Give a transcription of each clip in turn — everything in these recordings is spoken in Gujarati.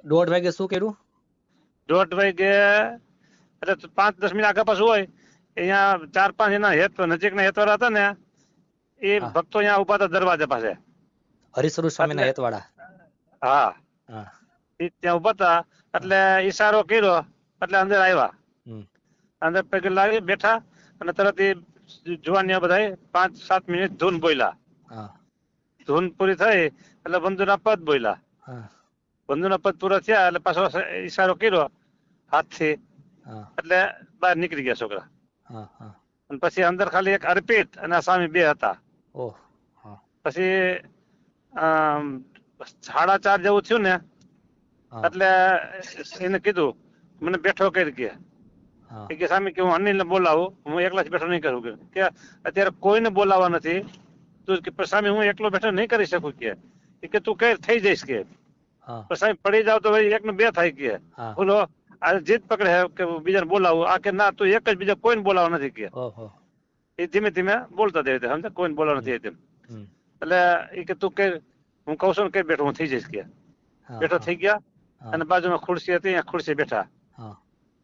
દોઢ વાગે શું કર્યું? 1:30 વાગે એટલે 5-10 મિનિટ આગળ પાછું હોય. અહીંયા 4-5 એના નજીકના હેતવાળા હતા ને એ હા. ભક્તો અહીંયા ઉભા હતા દરવાજા પાસે. હરિસ્વરૂપ સ્વામીના એટલે હેતવાળા. હા, હા. એ ત્યાં ઉભા હતા એટલે ઈશારો કર્યો એટલે અંદર આવ્યા. હમ. અંદર પગે લાગી બેઠા અને તરત એ જુવાનિયા બધા 5-7 મિનિટ ધૂન બોલ્યા. હા. ધૂન પૂરી થઈ એટલે બંધુના પદ બોલ્યા. હા. બંધુના પદ પૂરા થયા એટલે પાછો ઈશારો કર્યો હાથથી હા. એટલે બહાર નીકળી ગયા છોકરા. હા. હા. અને પછી અંદર ખાલી એક અર્પિત અને આ સ્વામી બે હતા. ઓહ. હા. પછી 4:30 જેવું થયું ને હા. એટલે એને કીધું મને બેઠો કરી કે હા. એ કે સ્વામી કે હું અનિલને બોલાવું, હું એકલા જ બેઠો નહીં કરું કે અત્યારે કોઈને બોલાવવા નથી તું કે સ્વામી હું એકલો બેઠો નહીં કરી શકું કે તું કઈ થઈ જઈશ કે હા. સ્વામી પડી જાવ તો એક ને બે થાય કે હા. બોલો આ જીદ પકડે કે બીજાને બોલાવું આ કે ના તું એક જ બીજા કોઈને બોલાવવા નથી કે ઓહો. એ ધીમે ધીમે બોલતા દે સમજે કોઈને બોલાવવા નથી તેમ. હમ. એટલે એ કે તું કઈ હું કહું છું ને કઈ બેઠો હું થઈ જઈશ કે હા. બેઠો થઈ ગયા હા. અને બાજુમાં ખુરશી હતી અહીંયા ખુરશી બેઠા. હા.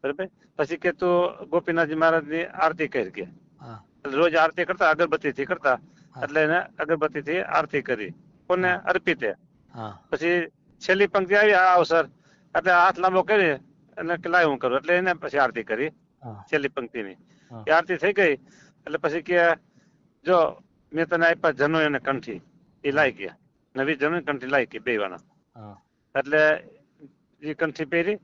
બરાબર પછી કે તું ગોપીનાથજી મહારાજની આરતી કરી કે હા. એટલે રોજ આરતી કરતા અગરબત્તીથી કરતા હા. એટલે એને અગરબત્તીથી આરતી કરી કોને હા. અર્પિતે. હા. પછી છેલ્લી પંક્તિ આવી આ અવસર એટલે હાથ લાંબો કરી અને કે લાય હું કરું એટલે એને પછી આરતી કરી હા. છેલ્લી પંક્તિની. હા. એ આરતી થઈ ગઈ એટલે પછી કે જો મેં તને આપ્યા જનો અને કંઠી એ લાઈ ગયા નવી જનો કંઠી લાઈ કે બેવાના. હા. એટલે એ કંઠી પહેરી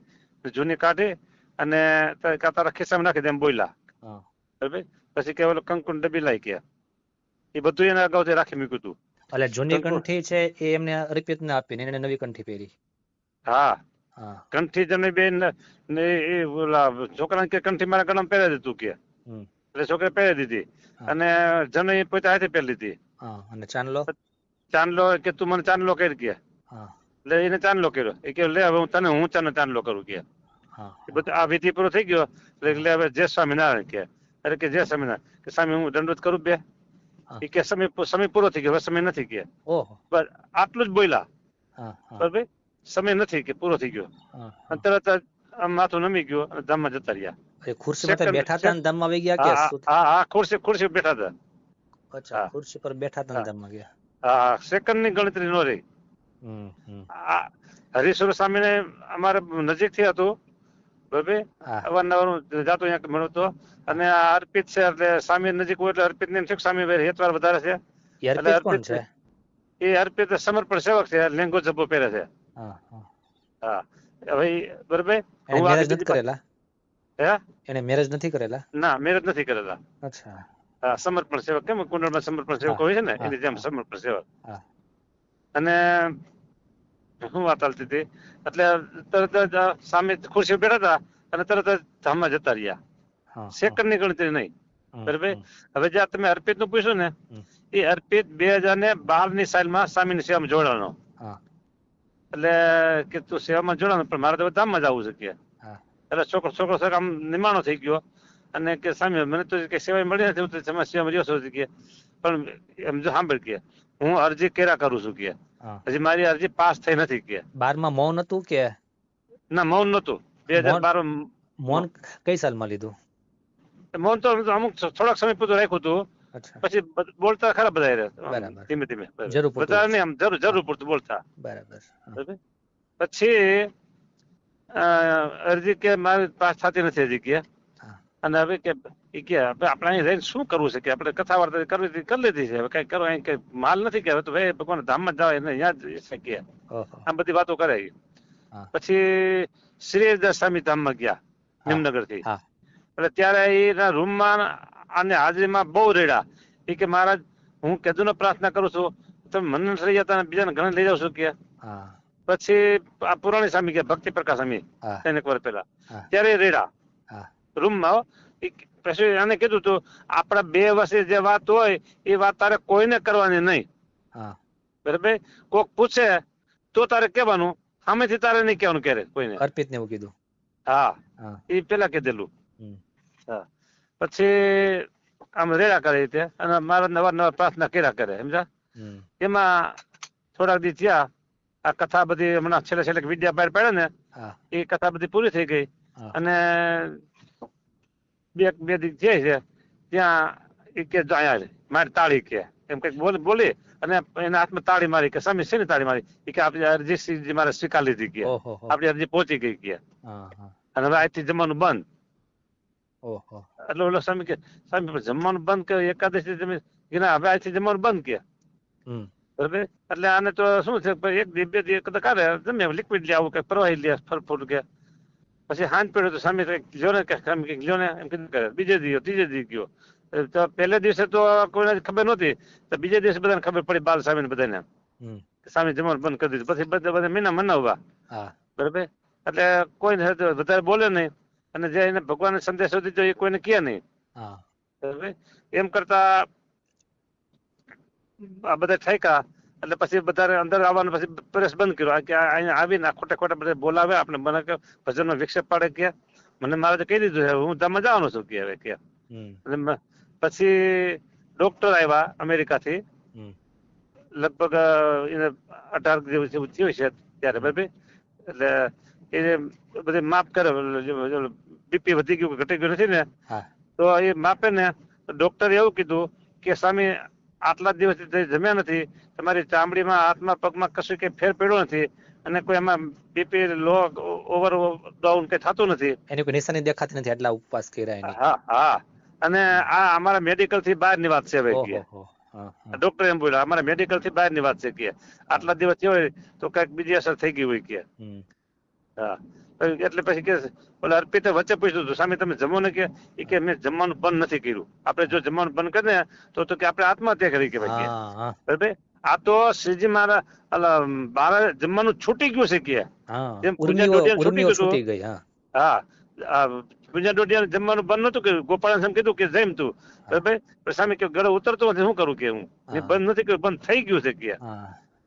જૂની કાઢી અને તારા ખિસ્સામાં નાખી દે એમ બોલ્યા. હા. બરાબર પછી કે ઓલો કંકુ ડબ્બી લાઈ ગયા એ બધું એને અગાઉથી રાખી મૂક્યું હતું. એટલે જૂની કંકુ કંઠી છે એ એમને અર્પિતને આપીને એને નવી કંઠી પહેરી. હા હા. કંઠી જમી બેન ને એ ઓલા છોકરાને કે કંઠી મારા ગળામાં પહેરાવી દીધું કે હમ. એટલે છોકરા પહેરી દીધી હા. અને જનોઈ પોતે હાથે પહેરી લીધી. હા. અને ચાંદલો. ચાંદલો કે તું મને ચાંદલો કરી કે હા. એટલે એને ચાંદલો કર્યો એ કે લે હવે હું તને હું ચાંદલો કરું કે હા. એ બધું આ વિધિ પૂરો થઈ ગયો એટલે હવે જય સ્વામિનારાયણ કે અરે કે જય સ્વામિનારાયણ કે સ્વામી હું દંડવત કરું બે હા. એ કે સમય પૂરો થઈ ગયો હવે સમય નથી કે ઓહો. બસ આટલું જ બોલ્યા. હા. હા. બરાબર સમય નથી કે પૂરો થઈ ગયો હા. અને હા. તરત જ આમ માથું નમી ગયું અને ધામમાં જતા રહ્યા. એ ખુરશી માથે બેઠા હતા ને ધામમાં આવી ગયા કે હા શું? હા હા ખુરશી બેઠા હતા. અચ્છા, હા ખુરશી પર બેઠા હતા ને હા ધામમાં ગયા. હા સેકન્ડ ની ગણતરી નો રહી. હમ. હમ. હરીશ્વર સ્વામીને અમારે નજીકથી હતું બરાબર હા. અવારનવાર જાતો અહીંયા મળતો હા. અને આ અર્પિત છે એટલે સ્વામી નજીક હોય એટલે અર્પિત ને સ્વામી હેતવાર વધારે છે એ એટલે અર્પિત કોણ અર્પિત છે? એ અર્પિત સમર્પણ સેવક છે લેંગો જબ્બો પહેરે છે. હા. હા. હા હવે બરાબર એને હું મેરેજ આગળ નથી કરેલા? હે એને મેરેજ નથી કરેલા? ના મેરેજ નથી કરેલા. અચ્છા. હા સમર્પણ સેવક કેમ કુંડળમાં સમર્પણ સેવક હા. હોય છે ને હા. એની જેમ હા. સમર્પણ સેવક. હા. અને શું વાત ચાલતી હતી એટલે તરત જ સામે ખુરશી બેઠા હતા અને તરત જ ધામમાં જતા રહ્યા. હા. હા. સેકન્ડ ની ગણતરી નહીં. હમ. બરાબર હમ. હવે જ્યાં તમે અર્પિત નું પૂછ્યું ને હમ. એ અર્પિત 2012 સાલમાં સ્વામીની સેવામાં જોડાણો. હા. એટલે કે તું સેવામાં જોડાણો પણ મારે તો ધામમાં જ આવવું છે કે હા. એટલે છોકરો આમ નિમાણો થઈ ગયો અને કે સ્વામી મને તો કઈ સેવા મળી નથી હું તો સેવામાં રહ્યો છું કે પણ એમ જો સાંભળ કે હું અરજી કર્યા કરું છું કે હા. હજી મારી અરજી પાસ થઈ નથી કે 12માં મૌન હતું કે? ના મૌન નતું. મૌન 2012 કઈ સાલમાં લીધું? મૌન તો અમુક થોડાક સમય પૂરતું રાખ્યું હતું અચ્છા. પછી બોલતા ખરા બધા બરાબર. ધીમે ધીમે જરૂર પૂરતું બધા જ. નહીં આમ હા. જરૂર પૂરતું બોલતા. બરાબર. હા. બરાબર પછી અરજી કે મારી પાસ થતી નથી હજી કે હા. અને હવે કે આપણે અહીં રહીને શું કરવું છે કે આપણે કથા વાર્તા કરવી કરી લીધી છે હવે કઈ કરો અહીં કઈ માલ નથી કે હવે તો ભાઈ ભગવાન ધામમાં જવાય ને અહીંયા જ શકીએ ઓહો. આમ બધી વાતો કરે. હા. પછી શ્રી સ્વામી ધામમાં ગયા હા. નિમનગર થી હા. એટલે ત્યારે એના રૂમમાં અને હાજરીમાં બહુ રેડા એ કે મહારાજ હું કેદુનો પ્રાર્થના કરું છું તમે મને નથી લઈ જતા બીજાને ઘણા લઈ જાવ છું કે હા. પછી આ પુરાણી સ્વામી ગયા ભક્તિ પ્રકાશ સ્વામી હા. 3 વર્ષ પહેલા હા. ત્યારે રેડા હા. રૂમમાં પછી એને કીધું તું આપણા 2 વર્ષે જે વાત હોય એ વાત તારે કોઈને કરવાની નહીં. હા. બરાબર કોક પૂછે તો તારે કહેવાનું સામેથી તારે નહીં કહેવાનું ક્યારે કોઈને. અર્પિતને એવું કીધું? હા હા. એ પેલા કીધેલું. હમ. હા પછી આમ રેડા કરે રીતે અને મારા નવા પ્રાર્થના કર્યા કરે સમજા. હમ. એમાં થોડાક દી થયા આ કથા બધી હમણાં છેલ્લે વિદ્યા બહાર પડે ને હા એ કથા બધી પૂરી થઈ ગઈ હા અને બે દી જે છે ત્યાં એ કે જો અહીંયા મારી તાળી કે એમ કઈક બોલી અને એના હાથમાં તાળી મારી કે સ્વામી શેની તાળી મારી એ કે આપણી અરજી મારે સ્વીકાર લીધી કે ઓહો હો આપણી અરજી પહોંચી ગઈ કે હા હા અને હવે આજથી જમવાનું બંધ. ઓહો એટલે ઓલો સ્વામી કે સ્વામી જમવાનું બંધ કે એકાદશી તમે હવે આજથી જમવાનું બંધ કે હમ બરાબર. એટલે આને તો શું છે એક દી બે દી કદાચ કાઢે જમે લિક્વિડ લે આવું કઈ પ્રવાહી લે ફળ ફૂટ કે પછી હાંજ પડ્યો તો સામે કઈક લ્યો ને કઈક લ્યો ને એમ કીધું કરે. બીજે દી ત્રીજે દી ગયો તો પહેલે દિવસે તો કોઈને ખબર નહોતી તો બીજે દિવસે બધાને ખબર પડી બાલ સ્વામી બધાને હમ સ્વામી જમવાનું બંધ કરી દીધું. પછી બધા મીના મનાવવા હા બરાબર. એટલે કોઈને વધારે બોલે નહીં અને જે એને ભગવાન સંદેશો દીધો એ કોઈને કહે નહીં હા બરાબર. એમ કરતા આ બધા ઠેકા એટલે પછી બધા અંદર આવવાનું પછી પ્રવેશ બંધ કર્યો કે અહીંયા આવીને ખોટા બધા બોલાવે આપણે મને કે ભજનનો વિક્ષેપ પાડે કે મને મારે તો કહી દીધું છે હું તમે જવાનો છું કે હવે કે એટલે પછી ડોક્ટર આવ્યા અમેરિકાથી લગભગ એને 18 જેવું થયું છે ત્યારે બરાબર. એટલે એ બધી માપ કરે બીપી વધી ગયું ઘટી ગયું નથી ને તો એ માપે ને ડોક્ટરે એવું કીધું કે સ્વામી આટલા દિવસથી જમ્યા નથી તમારી ચામડીમાં હાથમાં પગમાં કશું કઈ ફેર પડ્યો નથી અને કોઈ એમાં બીપી લો ઓવર ડાઉન કઈ થતું નથી. એની કોઈ નિશાની દેખાતી નથી એટલા ઉપવાસ કર્યા એની. હા હા અને આ અમારા મેડિકલ થી બહારની વાત છે હવે કે ડોક્ટર એમ બોલ્યા અમારા મેડિકલ થી બહારની વાત છે કે આટલા દિવસ થયો હોય તો કઈક બીજી અસર થઈ ગઈ હોય કે. હા એટલે પછી કે ઓલા અર્પિતે વચ્ચે પૂછ્યું હતું સ્વામી તમે જમો ને કે મેં જમવાનું બંધ નથી કર્યું. આપણે જો જમવાનું બંધ કરીએ તો કે આપણે આત્મહત્યા કરી કહેવાય કે બરાબર. આ તો શ્રીજી મારા જમવાનું છૂટી ગયું છે કે જેમ પૂજા ડોડિયા છૂટી ગયું. હા પૂજા ડોડિયા જમવાનું બંધ નતું કર્યું. ગોપાલ કીધું કે જમ તું બરાબર. સ્વામી કે ગળો ઉતરતો નથી શું કરું કે હું બંધ નથી કર્યું બંધ થઈ ગયું છે કે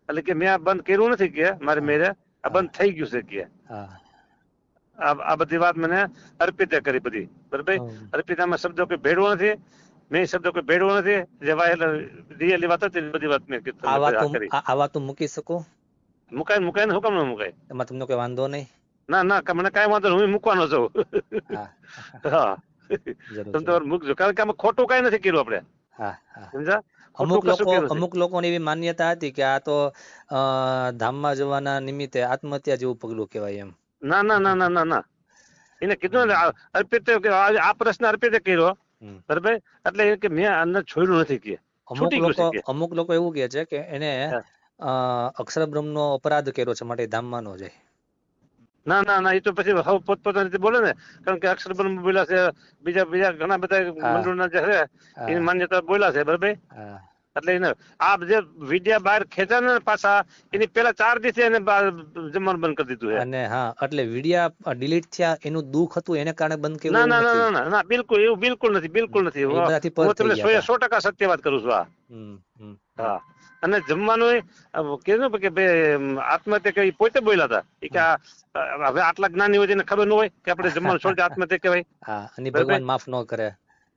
એટલે કે મેં આ બંધ કર્યું નથી કે મારે મેરે આ બંધ થઈ ગયું છે કે. આ બધી વાત મને અર્પિતે કરી બધી બરાબર. અર્પિતામાં શબ્દો કોઈ ભેળવો નથી મેં શબ્દો કોઈ ભેળવો નથી જેવા રિયલી વાત હતી બધી વાત મેં કરી. આ વાત મૂકી શકો મુકાય ને હુકમ ન મુકાય એમાં તમને કોઈ વાંધો નહીં. ના મને કઈ વાંધો નહીં હું મૂકવાનો છું. હા તમે તો મૂકજો કારણ કે આમાં ખોટું કઈ નથી કર્યું આપણે. સમજા. અમુક લોકોની એવી માન્યતા હતી કે આ તો ધામમાં જવાના નિમિત્તે આત્મહત્યા જેવું પગલું કહેવાય એમ. ના એને કીધું ને અર્પિતે આ પ્રશ્ન અર્પિતે કર્યો બરાબર. એટલે એ કે મેં અન્ન છોડ્યું નથી કે અમુક લોકો એવું કે છે કે એને અક્ષરબ્રહ્મ નો અપરાધ કર્યો છે માટે ધામમાં ન જાય. ના એ તો પછી હવે પોતપોતાની રીતે બોલે ને કારણ કે અક્ષરબ્રહ્મ બોલ્યા છે બીજા ઘણા બધા મંડળના જે છે એની માન્યતા બોલ્યા છે બરાબર. એટલે એને આ જે વિડિયા બહાર ખેંચ્યા ને પાછા એની પેલા 4 દિવસે એને જમવાનું બંધ કરી દીધું છે. અને હા એટલે વિડિયા ડિલીટ થયા એનું દુઃખ હતું એને કારણે બંધ કર્યું. ના બિલકુલ એવું બિલકુલ નથી હું તમને 100% સત્ય વાત કરું છું. હા અને જમવાનું કીધું કે આત્મહત્યા કરી પોતે બોલ્યા હતા કે હવે આટલા જ્ઞાની હોય ખબર ન હોય કે આપણે જમવાનું છોડી આત્મહત્યા કહેવાય. અને ભગવાન માફ ન કરે.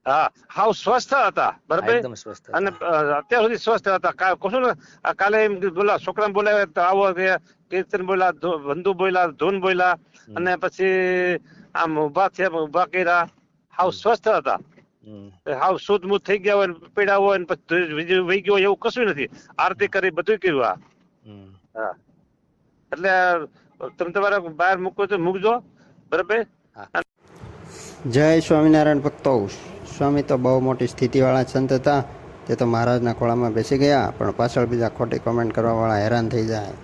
હા હાવ સ્વસ્થ હતા બરાબર. અને અત્યાર સુધી સ્વસ્થ હતા. કહું ને કાલે એમ બોલા છોકરા બોલાવ્યા તો આવો કીર્તન બોલ્યા બંધુ બોલ્યા ધૂન બોલ્યા અને પછી આમ ઉભા કર્યા હાવ સ્વસ્થ હતા. હાવ શુદ્ધ મુદ્ધ થઈ ગયા હોય પીડા હોય ને પછી વહી ગયો એવું કશું નથી. આરતી કરી બધું કર્યું. હા એટલે તમે તમારા બહાર મૂકો તો મૂકજો બરાબર. જય સ્વામિનારાયણ ભક્તો. સ્વામી તો બહુ મોટી સ્થિતિવાળા સંત હતા. તે તો મહારાજના ખોળામાં બેસી ગયા પણ પાછળ બીજા ખોટી કોમેન્ટ કરવાવાળા હેરાન થઈ જાય.